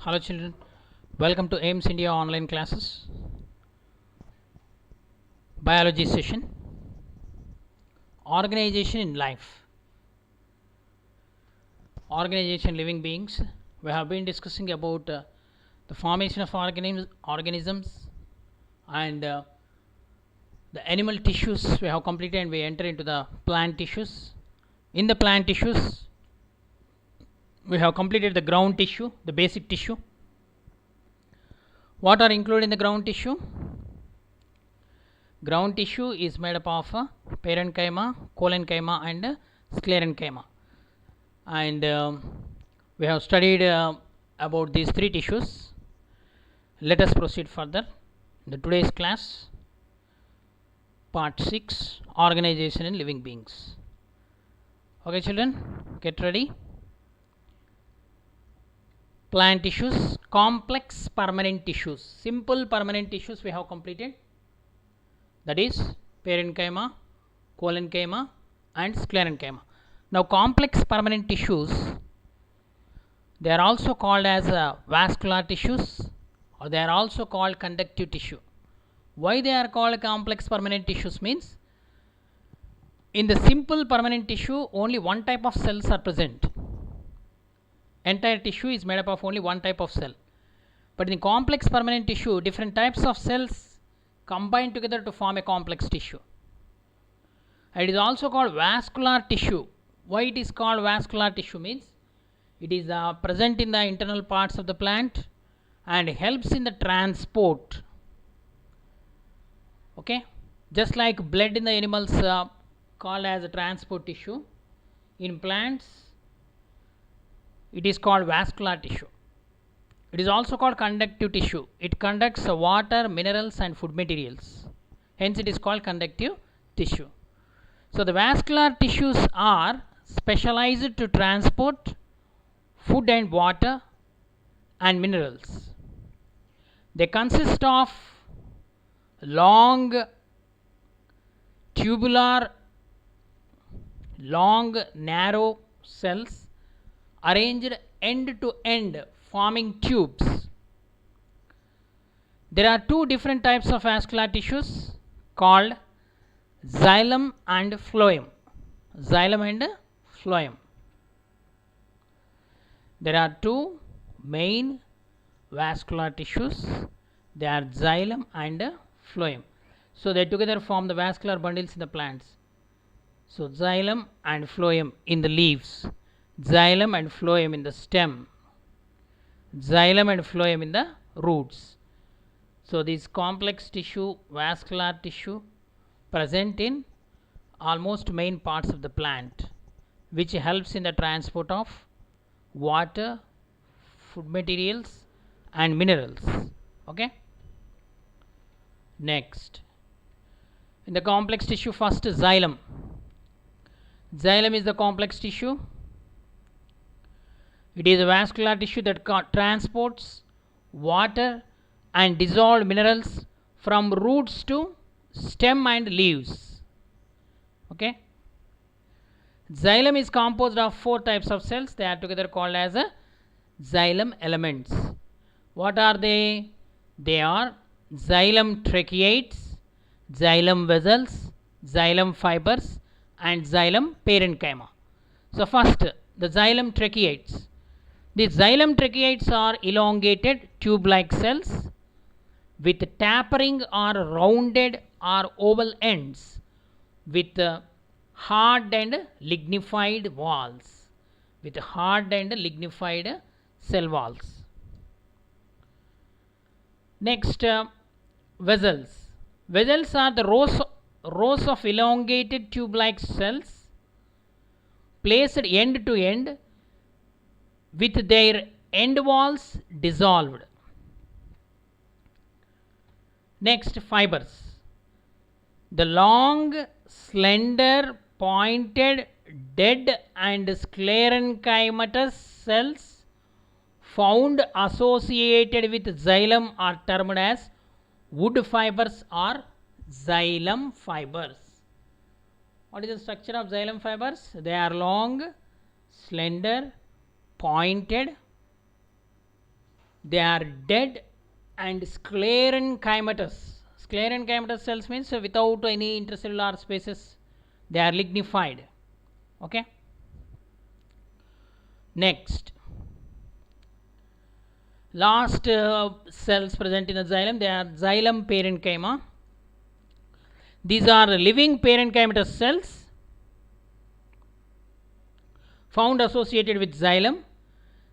Hello children, welcome to AIMS India online classes, biology session, organization in life, organization living beings. We have been discussing about the formation of organisms and the animal tissues we have completed, and we enter into the plant tissues. In the plant tissues, we have completed the ground tissue, the basic tissue. What are included in the ground tissue? Ground tissue is made up of parenchyma, collenchyma and sclerenchyma, and we have studied about these three tissues. Let us proceed further in the today's class, part 6, organization in living beings. Okay children, get ready. Plant tissues, complex permanent tissues. Simple permanent tissues we have completed, that is parenchyma, collenchyma and sclerenchyma. Now complex permanent tissues, they are also called as vascular tissues, or they are also called conductive tissue. Why they are called complex permanent tissues means, in the simple permanent tissue only one type of cells are present. Entire tissue is made up of only one type of cell. But in complex permanent tissue, different types of cells combine together to form a complex tissue. It is also called vascular tissue. Why it is called vascular tissue means, it is present in the internal parts of the plant and helps in the transport. Okay, just like blood in the animals called as a transport tissue, in plants it is called vascular tissue. It is also called conductive tissue. It conducts water, minerals and food materials. Hence it is called conductive tissue. So the vascular tissues are specialized to transport food and water and minerals. They consist of long narrow cells arranged end to end, forming tubes. There are two different types of vascular tissues called xylem and phloem. Xylem and phloem. There are two main vascular tissues. They are xylem and phloem. So they together form the vascular bundles in the plants. So xylem and phloem in the leaves, xylem and phloem in the stem, xylem and phloem in the roots. So this complex tissue, vascular tissue, present in almost main parts of the plant, which helps in the transport of water, food materials and minerals. Okay, next, in the complex tissue, first xylem. Xylem is the complex tissue. It is a vascular tissue that transports water and dissolved minerals from roots to stem and leaves. Okay, xylem is composed of four types of cells. They are together called as xylem elements. What are they? They are xylem tracheids, xylem vessels, xylem fibers and xylem parenchyma. So first, the xylem tracheids. The xylem tracheids are elongated tube-like cells with tapering or rounded or oval ends with hard and lignified walls, with hard and lignified cell walls. Next, vessels. Vessels are the rows of elongated tube-like cells placed end to end with their end walls dissolved. Next, fibers. The long, slender, pointed, dead and sclerenchymatous cells found associated with xylem are termed as wood fibers or xylem fibers. What is the structure of xylem fibers? They are long, slender, pointed, they are dead and sclerenchymatous. Sclerenchymatous cells means without any intercellular spaces, they are lignified. Okay. Next, last cells present in the xylem, they are xylem parenchyma. These are living parenchymatous cells found associated with xylem.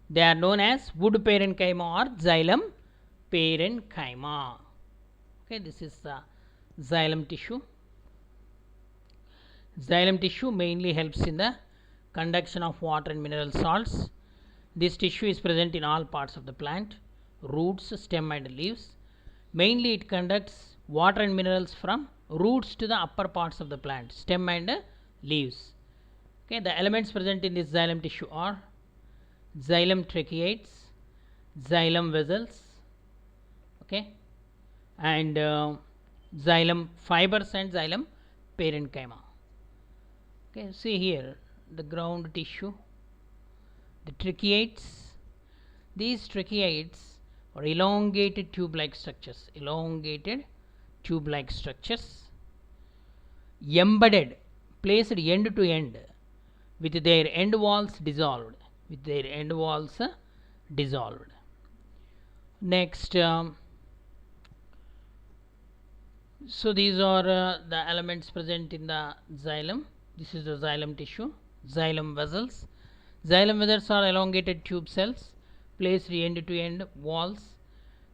They are known as wood parenchyma or xylem parenchyma. Okay, this is the xylem tissue. Xylem tissue mainly helps in the conduction of water and mineral salts. This tissue is present in all parts of the plant, roots, stem and leaves. Mainly it conducts water and minerals from roots to the upper parts of the plant, stem and leaves. Okay, the elements present in this xylem tissue are xylem tracheids, xylem vessels, okay, and xylem fibers and xylem parenchyma. Okay, see here the ground tissue, the tracheids. These tracheids are elongated tube-like structures, embedded, placed end to end, with their end walls dissolved, Next, so these are the elements present in the xylem. This is the xylem tissue. Xylem vessels. Xylem vessels are elongated tube cells placed end to end walls.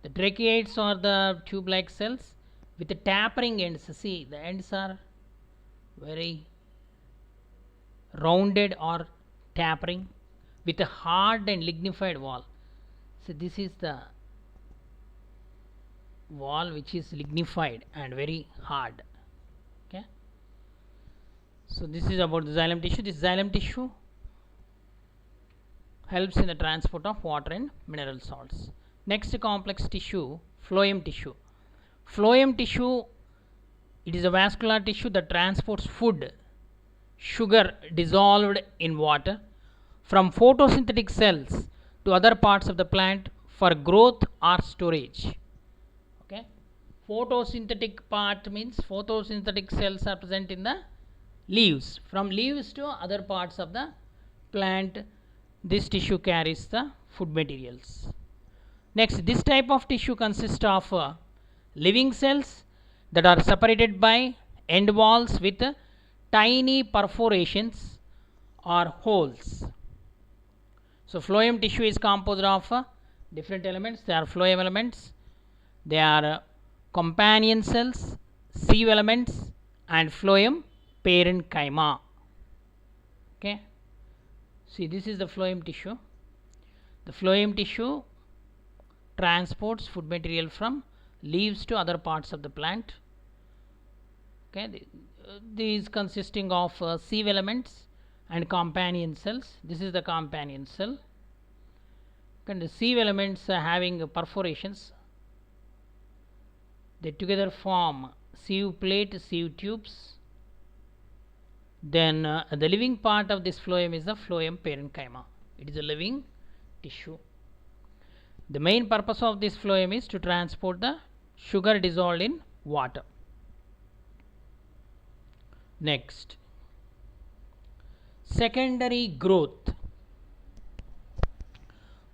The tracheids are the tube-like cells with the tapering ends. See, the ends are very rounded or tapering with a hard and lignified wall. So this is the wall which is lignified and very hard. Okay. So this is about the xylem tissue. This xylem tissue helps in the transport of water and mineral salts. Next complex tissue, phloem tissue. Phloem tissue, it is a vascular tissue that transports food, sugar dissolved in water, from photosynthetic cells to other parts of the plant for growth or storage. Okay. Photosynthetic part means photosynthetic cells are present in the leaves. From leaves to other parts of the plant, this tissue carries the food materials. Next, this type of tissue consists of living cells that are separated by end walls with tiny perforations or holes. So phloem tissue is composed of different elements. They are phloem elements, they are companion cells, sieve elements, and phloem parenchyma. Okay. See, this is the phloem tissue. The phloem tissue transports food material from leaves to other parts of the plant. Okay, these consisting of sieve elements and companion cells. This is the companion cell. And the sieve elements having perforations, they together form sieve plate, sieve tubes. Then the living part of this phloem is the phloem parenchyma. It is a living tissue. The main purpose of this phloem is to transport the sugar dissolved in water. Next, secondary growth.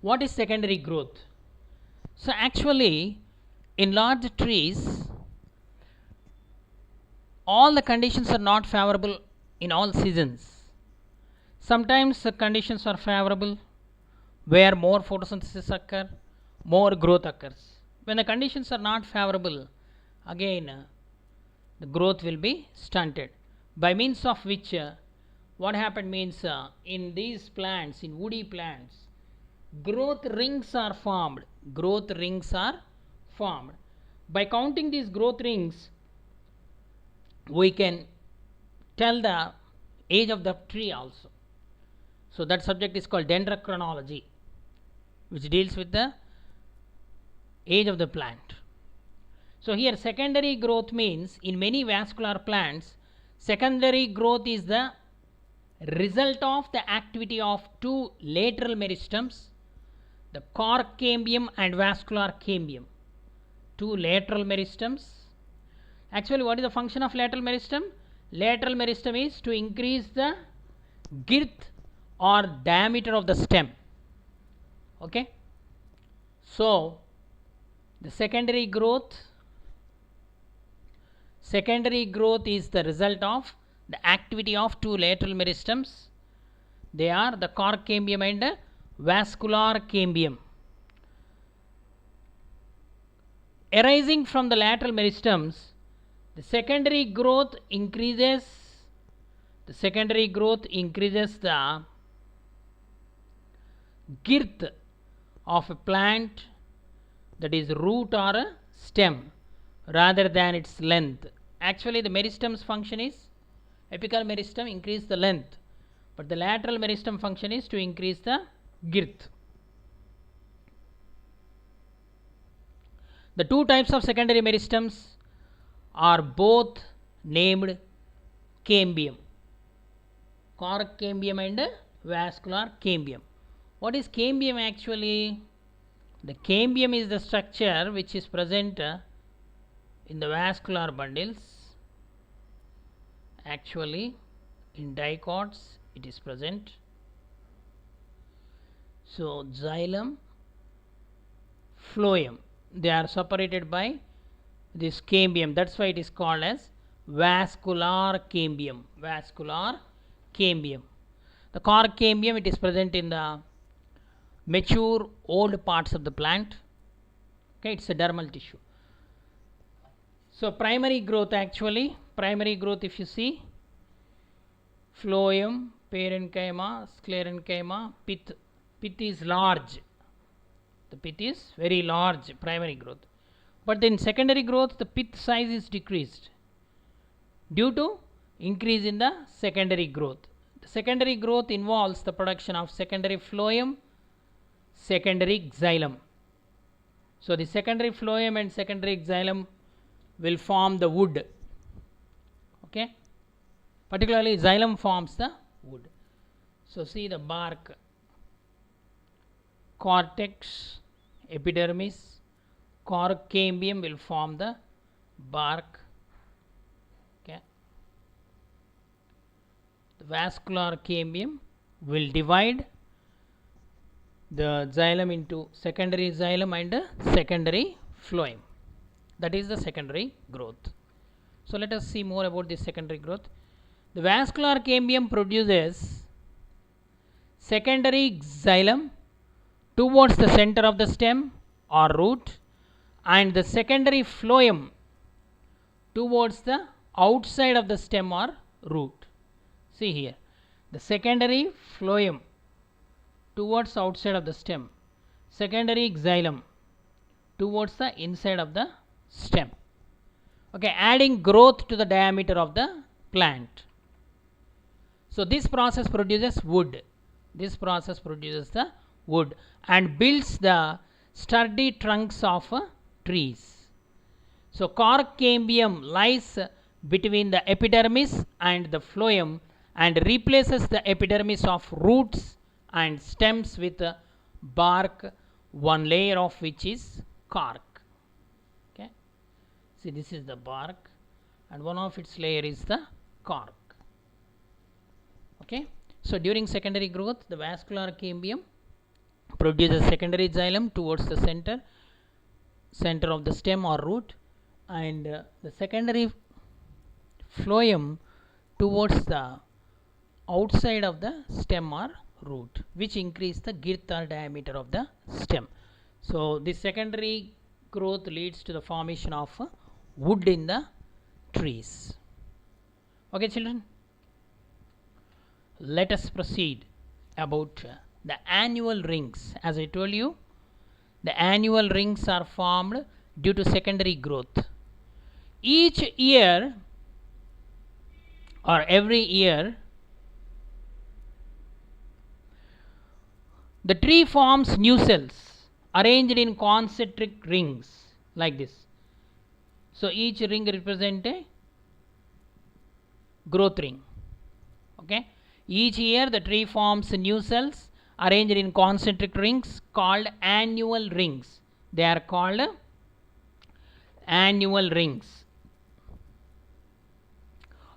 What is secondary growth? So actually, in large trees, all the conditions are not favorable in all seasons. Sometimes the conditions are favorable where more photosynthesis occur, more growth occurs. When the conditions are not favorable, again the growth will be stunted, by means of which what happened means in these plants, in woody plants, growth rings are formed. By counting these growth rings, we can tell the age of the tree also. So that subject is called dendrochronology, which deals with the age of the plant. So here secondary growth means in many vascular plants, secondary growth is the result of the activity of two lateral meristems. the cork cambium and vascular cambium, two lateral meristems. Actually, what is the function of lateral meristem? Lateral meristem is to increase the girth or diameter of the stem. Okay. So, the secondary growth is the result of the activity of two lateral meristems. They are the cork cambium and vascular cambium. Arising from the lateral meristems, the secondary growth increases the girth of a plant, that is root or a stem, rather than its length. Actually, the meristem's function is, apical meristem increase the length, but the lateral meristem function is to increase the girth. The two types of secondary meristems are both named cambium, cork cambium and vascular cambium. What is cambium actually? The cambium is the structure which is present in the vascular bundles. Actually, in dicots it is present. So, xylem, phloem, they are separated by this cambium. That's why it is called as vascular cambium. Vascular cambium. The cork cambium, it is present in the mature old parts of the plant. Okay, it's a dermal tissue. So, primary growth, actually, primary growth, if you see, phloem, parenchyma, sclerenchyma, pith. Pith is large. The pith is very large, primary growth. But in secondary growth, the pith size is decreased due to increase in the secondary growth. The secondary growth involves the production of secondary phloem, secondary xylem. So, the secondary phloem and secondary xylem will form the wood. Okay. Particularly xylem forms the wood. So, see the bark, cortex, epidermis, cork cambium will form the bark. Okay. The vascular cambium will divide the xylem into secondary xylem and secondary phloem. That is the secondary growth. So, let us see more about this secondary growth. The vascular cambium produces secondary xylem towards the center of the stem or root, and the secondary phloem towards the outside of the stem or root. See here, the secondary phloem towards outside of the stem, secondary xylem towards the inside of the stem. Okay, adding growth to the diameter of the plant. So, this process produces wood. This process produces the wood and builds the sturdy trunks of trees. So, cork cambium lies between the epidermis and the phloem and replaces the epidermis of roots and stems with bark, one layer of which is cork. Okay. See, this is the bark and one of its layer is the cork. Okay. So, during secondary growth, the vascular cambium produces secondary xylem towards the center of the stem or root, and the secondary phloem towards the outside of the stem or root, which increase the girth or diameter of the stem. So, this secondary growth leads to the formation of wood in the trees. Okay, children, let us proceed about the annual rings. As I told you, the annual rings are formed due to secondary growth. Each year or every year, the tree forms new cells arranged in concentric rings like this. So, each ring represents a growth ring. Okay. Each year the tree forms new cells arranged in concentric rings called annual rings. They are called annual rings,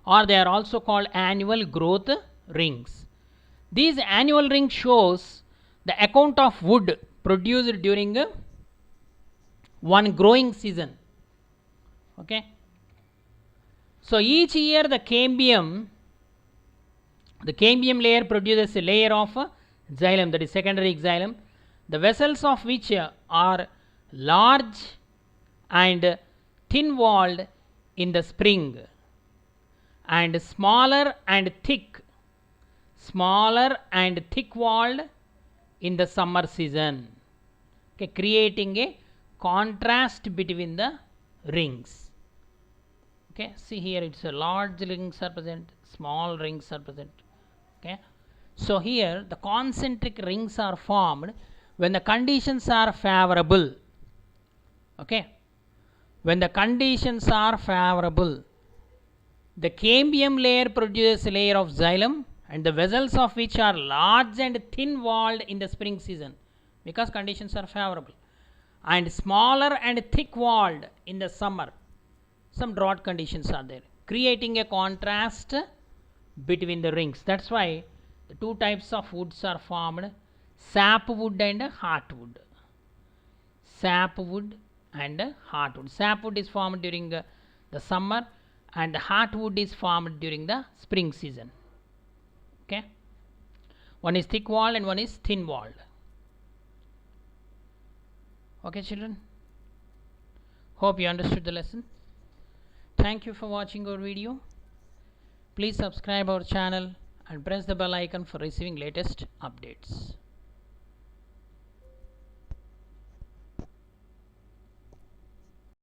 or they are also called annual growth rings. These annual rings shows the account of wood produced during one growing season. Okay. So each year the cambium layer produces a layer of xylem, that is secondary xylem, the vessels of which are large and thin walled in the spring and smaller and thick walled in the summer season. Okay, creating a contrast between the rings. Okay, see here it's a large rings are present, small rings are present. Okay, so here the concentric rings are formed when the conditions are favorable. Okay, when the conditions are favorable, the cambium layer produces a layer of xylem and the vessels of which are large and thin walled in the spring season, because conditions are favorable, and smaller and thick walled in the summer. Some drought conditions are there, creating a contrast between the rings. That's why the two types of woods are formed: sapwood and heartwood. Sapwood and heartwood. Sapwood is formed during the summer and the heartwood is formed during the spring season. Okay, one is thick walled and one is thin walled. Okay children, hope you understood the lesson. Thank you for watching our video. Please subscribe our channel and press the bell icon for receiving latest updates.